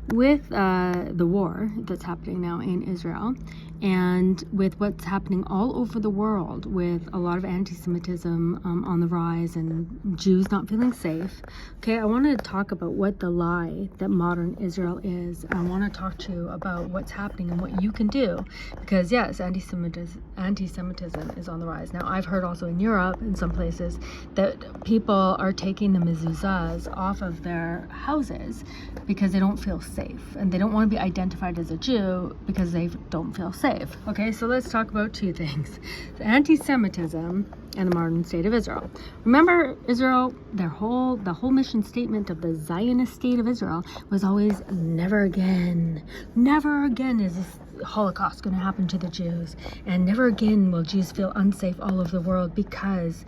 with the war that's happening now in Israel, and with what's happening all over the world, with a lot of anti-Semitism on the rise and Jews not feeling safe. Okay, I want to talk about what the lie that modern Israel is. I want to talk to you about what's happening and what you can do, because yes, anti-Semitism is on the rise. Now, I've heard also in Europe, in some places, that people are taking the mezuzahs off of their houses because they don't feel safe, and they don't want to be identified as a Jew because they don't feel safe. Okay, so let's talk about two things: anti-Semitism and the modern state of Israel. Remember, Israel, the whole mission statement of the Zionist state of Israel was always never again is this Holocaust going to happen to the Jews, and never again will Jews feel unsafe all over the world, because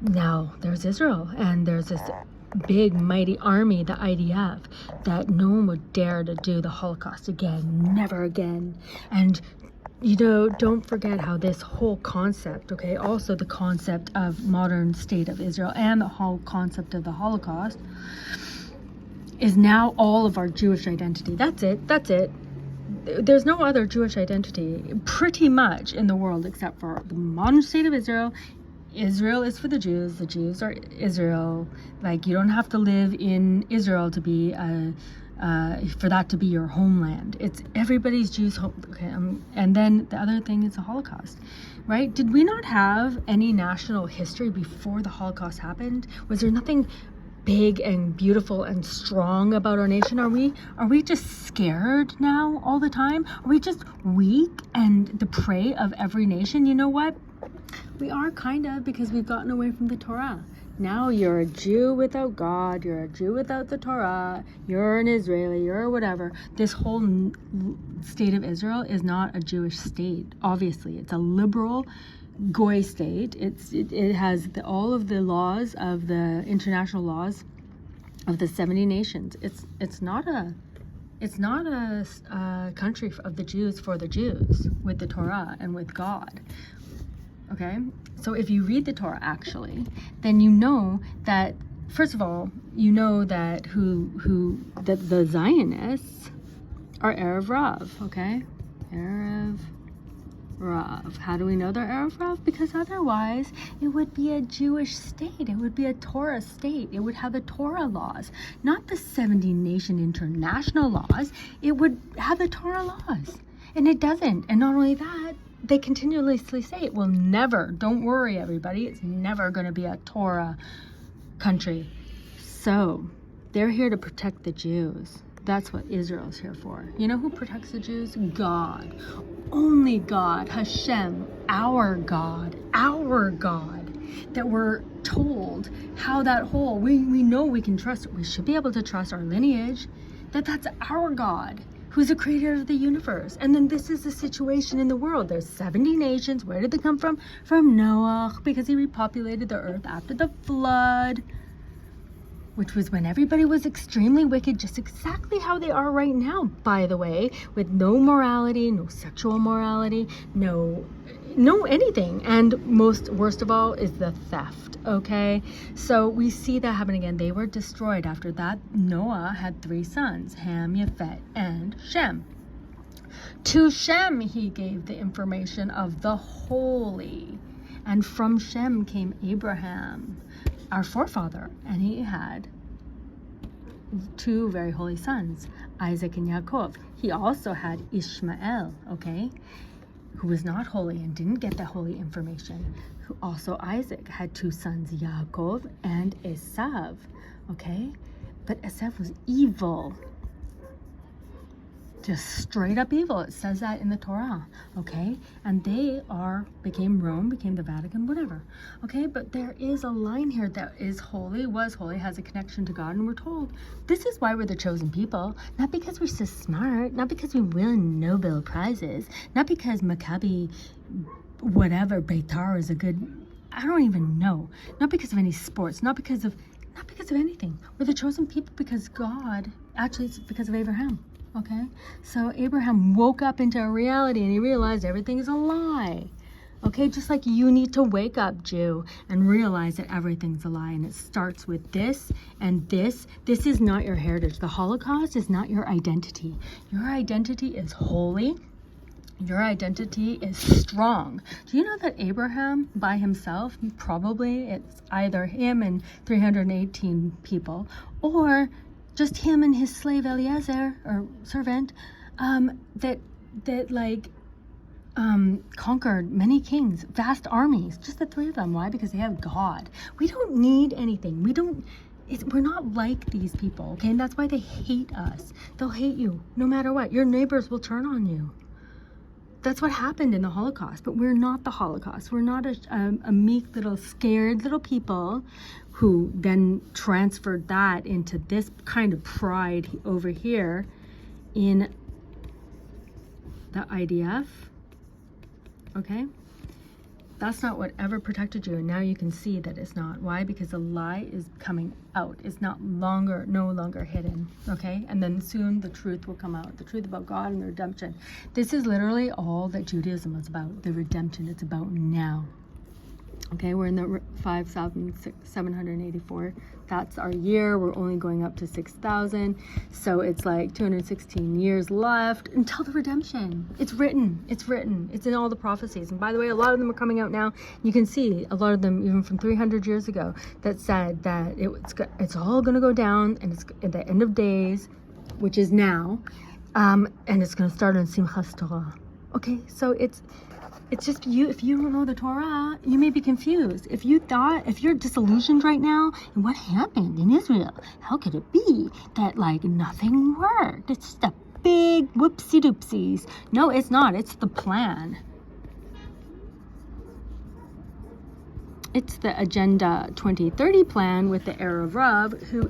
now there's Israel, and there's this big mighty army, the IDF, that no one would dare to do the Holocaust again, never again. And don't forget how this whole concept, okay, also the concept of modern state of Israel and the whole concept of the Holocaust is now all of our Jewish identity. That's it. There's no other Jewish identity pretty much in the world except for the modern state of Israel. Israel is for the Jews are Israel. Like, you don't have to live in Israel to be for that to be your homeland. It's everybody's Jews' home. Okay, and then the other thing is the Holocaust, right? Did we not have any national history before the Holocaust happened? Was there nothing big and beautiful and strong about our nation? Are we just scared now all the time? Are we just weak and the prey of every nation? You know what? We are kind of, because we've gotten away from the Torah. Now you're a Jew without God, you're a Jew without the Torah, you're an Israeli, you're whatever. This whole state of Israel is not a Jewish state, obviously. It's a liberal Goy state. It has all of the laws of the international laws of the 70 nations. It's not a country of the Jews for the Jews, with the Torah and with God. Okay, so if you read the Torah actually, then you know that, first of all, you know that the Zionists are Erev Rav. Okay, Erev Rav. How do we know they're Erev Rav? Because otherwise it would be a Jewish state. It would be a Torah state. It would have the Torah laws, not the 70 nation international laws. It would have the Torah laws, and it doesn't. And not only that, they continuously say it will never, don't worry everybody, it's never going to be a Torah country. So they're here to protect the Jews. That's what Israel's here for. You know who protects the Jews? God. Only God. Hashem. Our God. That we're told how that whole, we know we can trust, we should be able to trust our lineage, that's our God, who's the creator of the universe. And then this is the situation in the world. There's 70 nations. Where did they come from? From Noah, because he repopulated the earth after the flood, which was when everybody was extremely wicked, just exactly how they are right now, by the way, with no morality, no sexual morality, no anything. And worst of all is the theft. Okay, so we see that happen again. They were destroyed. After that, Noah had 3 sons, Ham, Yafet, and Shem. To Shem he gave the information of the holy, and from Shem came Abraham, our forefather, and he had 2 very holy sons, Isaac and Yaakov. He also had Ishmael, okay, who was not holy and didn't get the holy information. Also, Isaac had 2 sons, Yaakov and Esav, okay? But Esav was evil. Just straight up evil. It says that in the Torah, okay? And they became Rome, became the Vatican, whatever, okay? But there is a line here that is holy, was holy, has a connection to God, and we're told this is why we're the chosen people. Not because we're so smart, not because we win Nobel Prizes, not because Maccabi whatever Beitar is a good, I don't even know, not because of any sports, not because of anything. We're the chosen people because God, actually it's because of Abraham. Okay, so Abraham woke up into a reality and he realized everything is a lie. Okay, just like you need to wake up, Jew, and realize that everything's a lie. And it starts with this and this. This is not your heritage. The Holocaust is not your identity. Your identity is holy. Your identity is strong. Do you know that Abraham by himself, probably it's either him and 318 people, or just him and his slave Eliezer, or servant, that conquered many kings, vast armies, just the three of them. Why? Because they have God. We don't need anything. We're not like these people, okay? And that's why they hate us. They'll hate you no matter what. Your neighbors will turn on you. That's what happened in the Holocaust, but we're not the Holocaust. We're not a meek little scared little people who then transferred that into this kind of pride over here in the IDF. Okay, that's not what ever protected you, and now you can see that it's not. Why? Because the lie is coming out. It's no longer hidden. Okay, and then soon the truth will come out. The truth about God and the redemption. This is literally all that Judaism is about. The redemption. It's about now. Okay, we're in the 5,784. That's our year. We're only going up to 6,000. So it's like 216 years left until the redemption. It's written. It's written. It's in all the prophecies. And by the way, a lot of them are coming out now. You can see a lot of them even from 300 years ago that said that it's all going to go down, and it's at the end of days, which is now, and it's going to start on Simchas Torah. Okay, so it's just you. If you don't know the Torah, you may be confused. If you're disillusioned right now, and what happened in Israel? How could it be that nothing worked? It's just a big whoopsie doopsies. No, it's not. It's the plan. It's the Agenda 2030 plan with the Erev Rav, who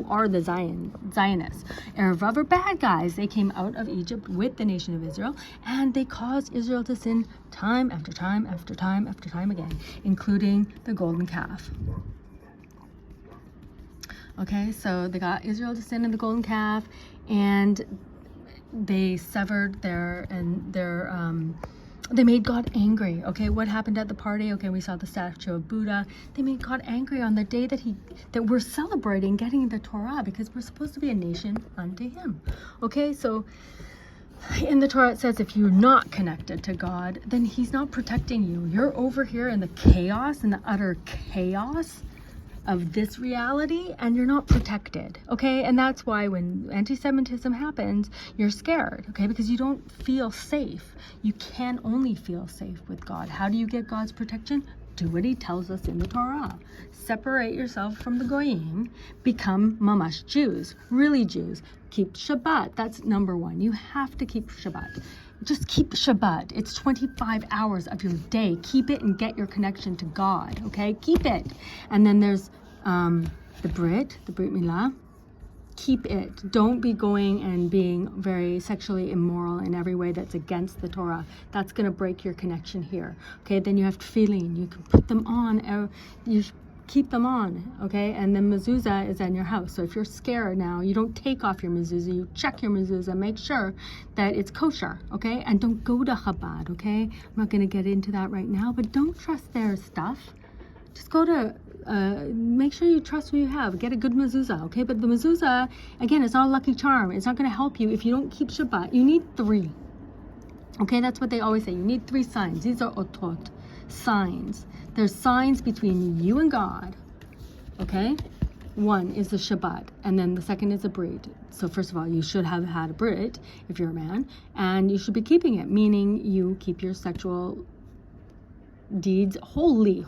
are the Zionists. Erev Rav are bad guys. They came out of Egypt with the nation of Israel, and they caused Israel to sin time after time after time after time again, including the golden calf. Okay, so they got Israel to sin in the golden calf, and they severed they made God angry. Okay, what happened at the party? Okay, we saw the statue of Buddha. They made God angry on the day that we're celebrating getting the Torah, because we're supposed to be a nation unto Him. Okay, so in the Torah it says if you're not connected to God, then He's not protecting you. You're over here in the chaos, in the utter chaos of this reality, and you're not protected. Okay, and that's why when anti-Semitism happens, you're scared. Okay, because you don't feel safe. You can only feel safe with God. How do you get God's protection? Do what He tells us in the Torah. Separate yourself from the goyim. Become mamash Jews, really Jews. Keep Shabbat. That's number one. You have to keep Shabbat. Just keep Shabbat. It's 25 hours of your day. Keep it and get your connection to God, okay? Keep it. And then there's the Brit Milah. Keep it. Don't be going and being very sexually immoral in every way that's against the Torah. That's going to break your connection here, okay? Then you have tefillin. You can put them on. You keep them on, okay? And then mezuzah is in your house. So if you're scared now, you don't take off your mezuzah. You check your mezuzah. Make sure that it's kosher, okay? And don't go to Chabad, okay? I'm not going to get into that right now, but don't trust their stuff. Just go to, make sure you trust who you have. Get a good mezuzah, okay? But the mezuzah, again, it's not a lucky charm. It's not going to help you if you don't keep Shabbat. You need 3, okay? That's what they always say. You need 3 signs. These are otot, signs. There's signs between you and God, okay? One is the Shabbat, and then the second is a Brit. So first of all, you should have had a Brit if you're a man, and you should be keeping it, meaning you keep your sexual deeds holy,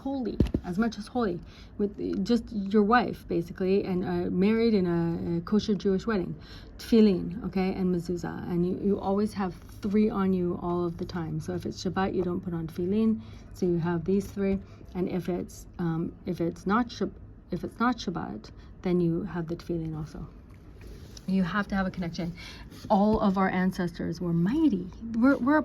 as much as holy, with just your wife, basically, and married in a kosher Jewish wedding. Tefillin, okay, and mezuzah, and you always have 3 on you all of the time. So if it's Shabbat, you don't put on tefillin. So you have these 3, and if it's not Shabbat, then you have the tefillin also. You have to have a connection. All of our ancestors were mighty. We're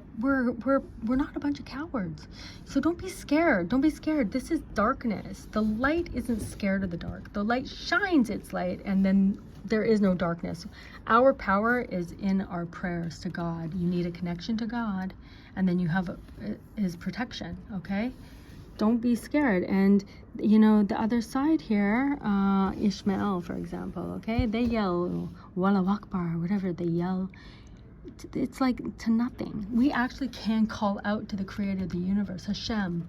not a bunch of cowards. So don't be scared. Don't be scared. This is darkness. The light isn't scared of the dark. The light shines its light, and then There is no darkness. Our power is in our prayers to God. You need a connection to God, and then you have his protection, okay? Don't be scared. And, you know, the other side here, Ishmael, for example, okay? They yell, Wallahu Akbar, whatever they yell. It's like to nothing. We actually can call out to the creator of the universe, Hashem,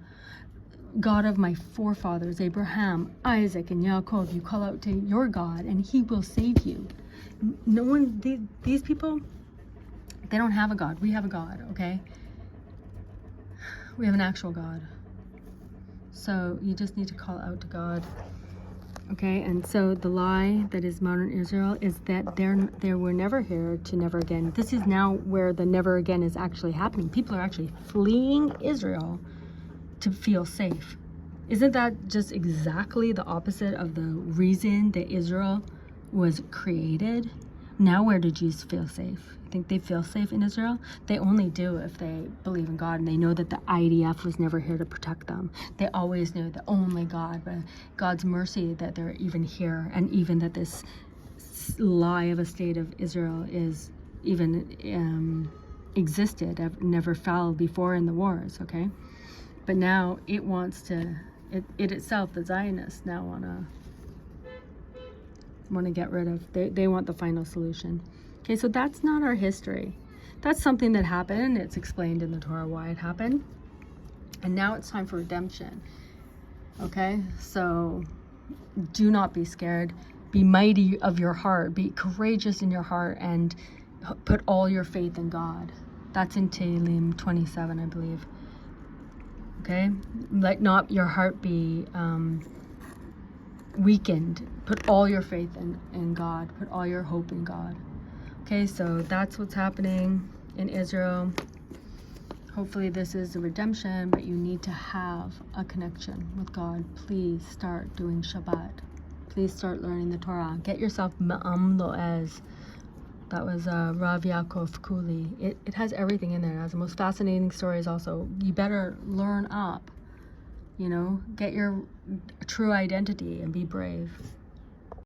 God of my forefathers, Abraham, Isaac, and Yaakov. You call out to your God, and he will save you. No one, these people, they don't have a God. We have a God, okay? We have an actual God. So you just need to call out to God, okay? And so the lie that is modern Israel is that they were never here to never again. This is now where the never again is actually happening. People are actually fleeing Israel to feel safe. Isn't that just exactly the opposite of the reason that Israel was created? Now where do Jews feel safe? Think they feel safe in Israel? They only do if they believe in God and they know that the IDF was never here to protect them. They always knew that only God, but God's mercy that they're even here, and even that this lie of a state of Israel is even existed, never fell before in the wars, okay? But now it wants to, it itself, the Zionists, now want to get rid of. They want the final solution. Okay, so that's not our history. That's something that happened. It's explained in the Torah why it happened. And now it's time for redemption. Okay, so do not be scared. Be mighty of your heart. Be courageous in your heart and put all your faith in God. That's in Tehillim 27, I believe. Okay, let not your heart be weakened. Put all your faith in God. Put all your hope in God. Okay, so that's what's happening in Israel. Hopefully this is the redemption, but you need to have a connection with God. Please start doing Shabbat. Please start learning the Torah. Get yourself Ma'am Lo'ez. That was Rav Yaakov Kuli. It has everything in there. It has the most fascinating stories also. You better learn up, you know, get your true identity and be brave.